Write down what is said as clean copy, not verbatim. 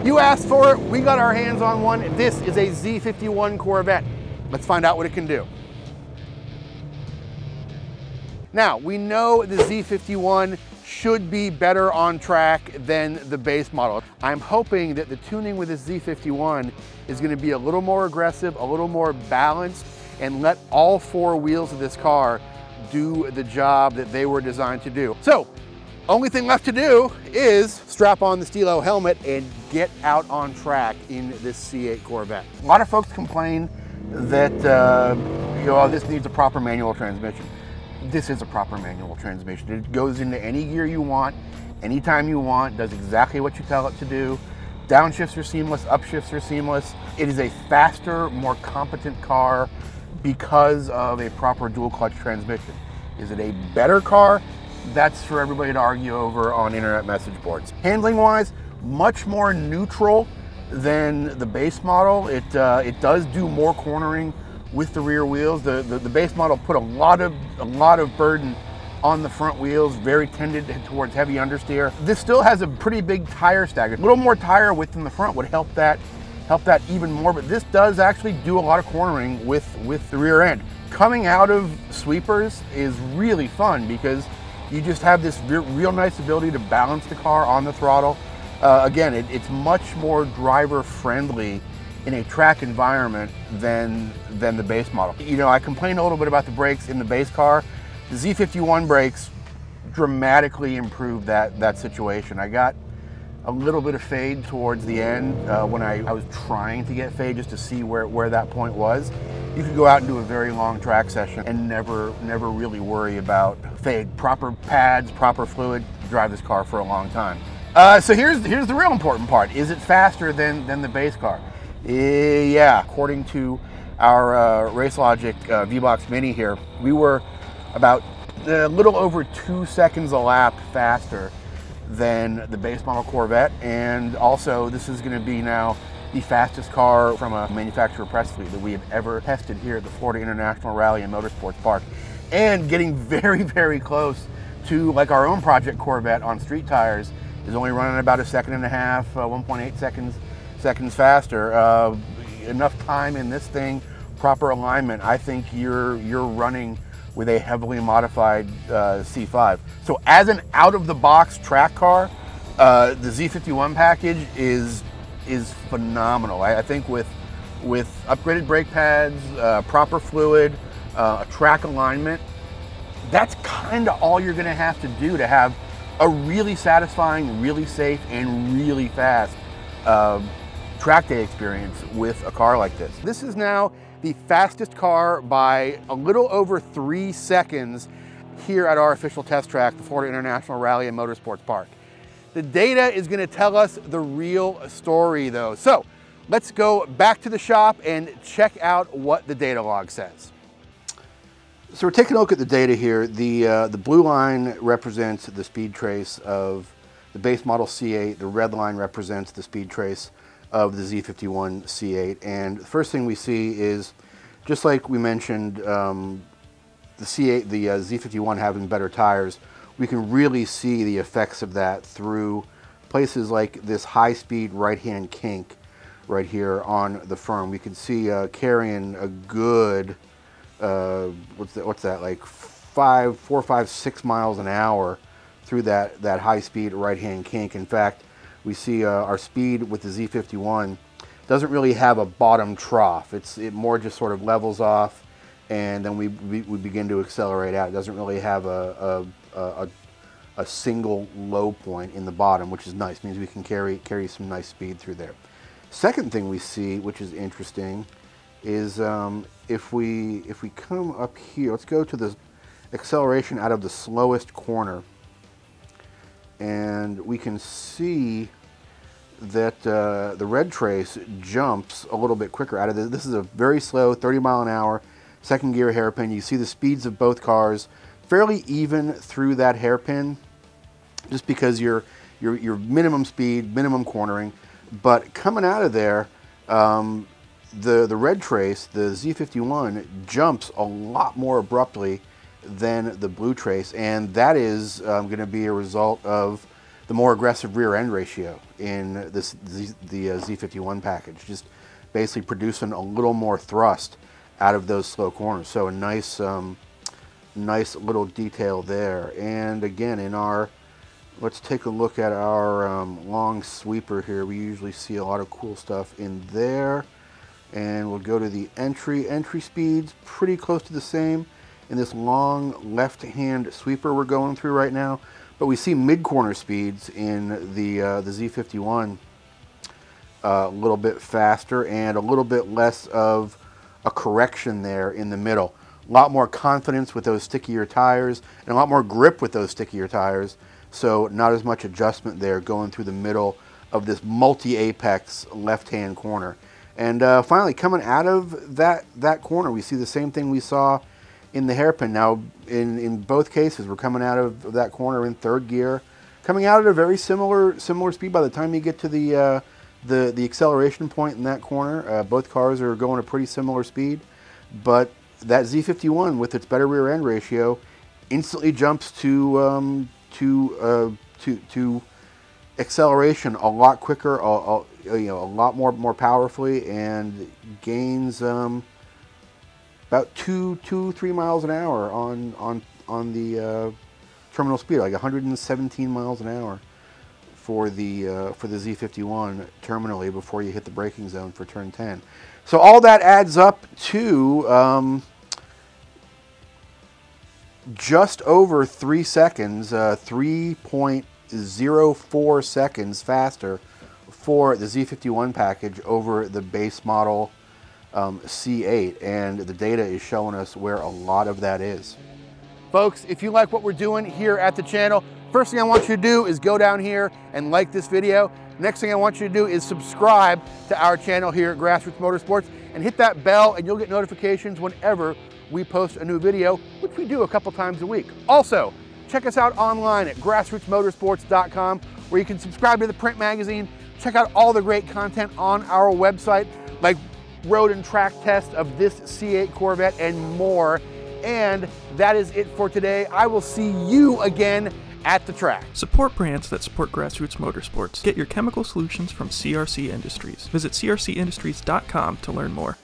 You asked for it, we got our hands on one. This is a Z51 Corvette. Let's find out what it can do. Now, we know the Z51 should be better on track than the base model. I'm hoping that the tuning with this Z51 is going to be a little more aggressive, a little more balanced, and let all four wheels of this car do the job that they were designed to do. So, only thing left to do is strap on the Stilo helmet and get out on track in this C8 Corvette. A lot of folks complain that this needs a proper manual transmission. This is a proper manual transmission. It goes into any gear you want, anytime you want, does exactly what you tell it to do. Downshifts are seamless, upshifts are seamless. It is a faster, more competent car because of a proper dual clutch transmission. Is it a better car? That's for everybody to argue over on internet message boards. Handling wise, much more neutral than the base model. It does do more cornering with the rear wheels. The base model put a lot of burden on the front wheels, very tended towards heavy understeer. This still has a pretty big tire stack. A little more tire width in the front would help that even more, but this does actually do a lot of cornering with the rear end. Coming out of sweepers is really fun because you just have this real nice ability to balance the car on the throttle. Again, it's much more driver friendly in a track environment than the base model. You know, I complained a little bit about the brakes in the base car. The Z51 brakes dramatically improved that situation. I got a little bit of fade towards the end when I was trying to get fade just to see where that point was. You could go out and do a very long track session and never really worry about fade. Proper pads, proper fluid, drive this car for a long time. So here's the real important part. Is it faster than the base car? Yeah, according to our RaceLogic VBOX Mini here, we were about a little over 2 seconds a lap faster than the base model Corvette, and also this is going to be now the fastest car from a manufacturer press fleet that we have ever tested here at the Florida International Rally and Motorsports Park, and getting very close to like our own project Corvette on street tires. Is only running about 1.5 seconds, 1.8 seconds faster. Enough time in this thing, proper alignment. I think you're running with a heavily modified C5. So as an out-of-the-box track car, the Z51 package is phenomenal. I think with upgraded brake pads, proper fluid, a track alignment, that's kind of all you're going to have to do to have a really satisfying, really safe, and really fast track day experience with a car like this. This is now the fastest car by a little over 3 seconds here at our official test track, the Florida International Rally and Motorsports Park. The data is going to tell us the real story though. So let's go back to the shop and check out what the data log says. So we're taking a look at the data here. The blue line represents the speed trace of the base model C8. The red line represents the speed trace of the Z51 C8. And the first thing we see is, just like we mentioned, the Z51 having better tires, we can really see the effects of that through places like this high-speed right-hand kink right here on the firm. We can see carrying a good, what's that, like 4, 5, 6 miles an hour through that high-speed right-hand kink. In fact, we see our speed with the Z51 doesn't really have a bottom trough. It more just sort of levels off, and then we begin to accelerate out. It doesn't really have a single low point in the bottom, which is nice. It means we can carry some nice speed through there. Second thing we see, which is interesting, is if we come up here, let's go to the acceleration out of the slowest corner, and we can see that the red trace jumps a little bit quicker out of this. This is a very slow 30 mile an hour second gear hairpin. You see the speeds of both cars fairly even through that hairpin, just because your minimum speed, minimum cornering. But coming out of there, the red trace, the Z51, jumps a lot more abruptly than the blue trace, and that is going to be a result of the more aggressive rear end ratio in the Z51 package, just basically producing a little more thrust out of those slow corners. So a nice, nice little detail there. And again, in our, let's take a look at our long sweeper here. We usually see a lot of cool stuff in there. And we'll go to the entry speeds, pretty close to the same in this long left-hand sweeper we're going through right now. But we see mid-corner speeds in the Z51 a little bit faster and a little bit less of a correction there in the middle. A lot more confidence with those stickier tires and a lot more grip with those stickier tires. So not as much adjustment there going through the middle of this multi-apex left-hand corner. And finally, coming out of that corner, we see the same thing we saw in the hairpin. Now, in both cases, we're coming out of that corner in third gear, coming out at a very similar speed by the time you get to the acceleration point in that corner. Both cars are going a pretty similar speed, but that Z51 with its better rear end ratio instantly jumps to acceleration a lot quicker, you know, a lot more powerfully, and gains about 2-3 miles an hour on the terminal speed, like 117 miles an hour for the Z51 terminally before you hit the braking zone for turn 10. So all that adds up to just over 3 seconds, 3.04 seconds faster for the Z51 package over the base model C8, and the data is showing us where a lot of that is. Folks, if you like what we're doing here at the channel, first thing I want you to do is go down here and like this video. Next thing I want you to do is subscribe to our channel here at Grassroots Motorsports and hit that bell, and you'll get notifications whenever we post a new video, which we do a couple times a week. Also, check us out online at grassrootsmotorsports.com, where you can subscribe to the print magazine, check out all the great content on our website, like road and track test of this C8 Corvette and more. And that is it for today. I will see you again at the track. Support brands that support Grassroots Motorsports. Get your chemical solutions from CRC Industries. Visit crcindustries.com to learn more.